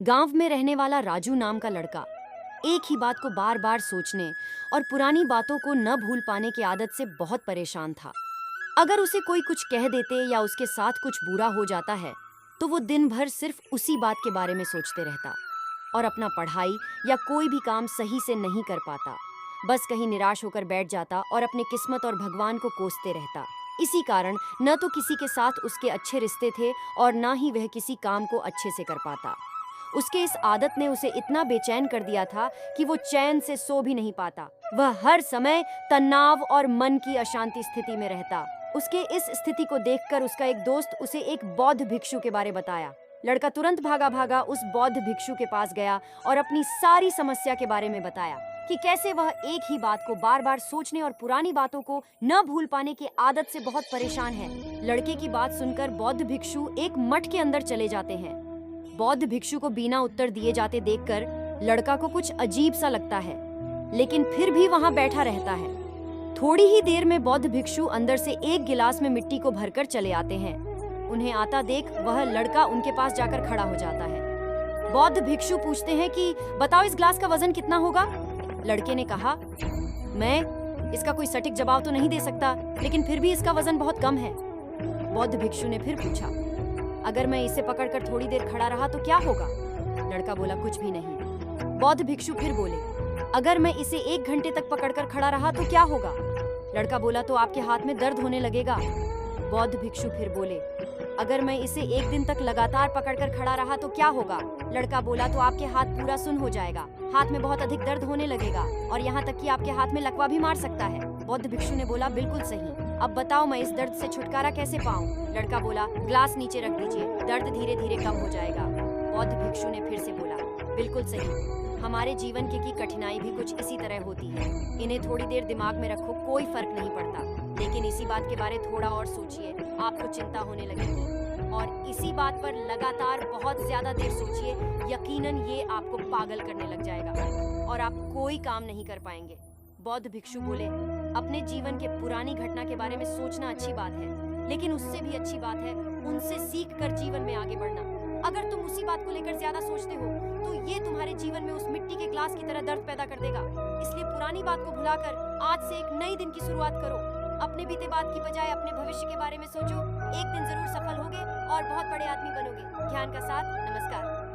गांव में रहने वाला राजू नाम का लड़का एक ही बात को बार बार सोचने और पुरानी बातों को न भूल पाने की आदत से बहुत परेशान था। अगर उसे कोई कुछ कह देते या उसके साथ कुछ बुरा हो जाता है तो वो दिन भर सिर्फ उसी बात के बारे में सोचते रहता और अपना पढ़ाई या कोई भी काम सही से नहीं कर पाता। बस कहीं निराश होकर बैठ जाता और अपने किस्मत और भगवान को कोसते रहता। इसी कारण न तो किसी के साथ उसके अच्छे रिश्ते थे और ना ही वह किसी काम को अच्छे से कर पाता। उसके इस आदत ने उसे इतना बेचैन कर दिया था कि वो चैन से सो भी नहीं पाता। वह हर समय तनाव और मन की अशांति स्थिति में रहता। उसके इस स्थिति को देखकर उसका एक दोस्त उसे एक बौद्ध भिक्षु के बारे बताया। लड़का तुरंत भागा भागा उस बौद्ध भिक्षु के पास गया और अपनी सारी समस्या के बारे में बताया कि कैसे वह एक ही बात को बार बार सोचने और पुरानी बातों को न भूल पाने की आदत से बहुत परेशान है। लड़के की बात सुनकर बौद्ध भिक्षु एक मठ के अंदर चले जाते हैं। बौद्ध भिक्षु को बिना उत्तर दिए जाते देखकर लड़का को कुछ अजीब सा लगता है, लेकिन फिर भी वहां बैठा रहता है। थोड़ी ही देर में बौद्ध भिक्षु अंदर से एक गिलास में मिट्टी को भरकर चले आते हैं। उन्हें आता देख वह लड़का उनके पास जाकर खड़ा हो जाता है। बौद्ध भिक्षु पूछते हैं कि बताओ इस गिलास का वजन कितना होगा। लड़के ने कहा, मैं इसका कोई सटीक जवाब तो नहीं दे सकता, लेकिन फिर भी इसका वजन बहुत कम है। बौद्ध भिक्षु ने फिर पूछा, अगर मैं इसे पकड़कर थोड़ी देर खड़ा रहा तो क्या होगा। लड़का बोला, कुछ भी नहीं। बौद्ध भिक्षु फिर बोले, अगर मैं इसे 1 घंटे तक पकड़कर खड़ा रहा तो क्या होगा। लड़का बोला, तो आपके हाथ में दर्द होने लगेगा। बौद्ध भिक्षु फिर बोले, अगर मैं इसे 1 दिन तक लगातार पकड़कर खड़ा रहा तो क्या होगा। लड़का बोला, तो आपके हाथ पूरा सुन्न हो जाएगा, हाथ में बहुत अधिक दर्द होने लगेगा और यहाँ तक कि आपके हाथ में लकवा भी मार सकता है। बौद्ध भिक्षु ने बोला, बिल्कुल सही, अब बताओ मैं इस दर्द से छुटकारा कैसे पाऊँ। लड़का बोला, ग्लास नीचे रख दीजिए, दर्द धीरे धीरे कम हो जाएगा। बौद्ध भिक्षु ने फिर से बोला, बिल्कुल सही, हमारे जीवन की कठिनाई भी कुछ इसी तरह होती है, इन्हें थोड़ी देर दिमाग में रखो, कोई फर्क नहीं पड़ता, लेकिन इसी बात के बारे थोड़ा और सोचिए, आपको चिंता होने लगेगी और इसी बात पर लगातार बहुत ज्यादा देर सोचिए, यकीनन ये आपको पागल करने लग जाएगा और आप कोई काम नहीं कर पाएंगे। बौद्ध भिक्षु बोले, अपने जीवन के पुरानी घटना के बारे में सोचना अच्छी बात है, लेकिन उससे भी अच्छी बात है उनसे सीख कर जीवन में आगे बढ़ना। अगर तुम उसी बात को लेकर ज्यादा सोचते हो तो ये तुम्हारे जीवन में उस मिट्टी के ग्लास की तरह दर्द पैदा कर देगा। इसलिए पुरानी बात को भुलाकर आज से एक नई दिन की शुरुआत करो। अपने बीते बात की बजाय अपने भविष्य के बारे में सोचो, एक दिन जरूर सफल होगे और बहुत बड़े आदमी बनोगे। ज्ञान का साथ, नमस्कार।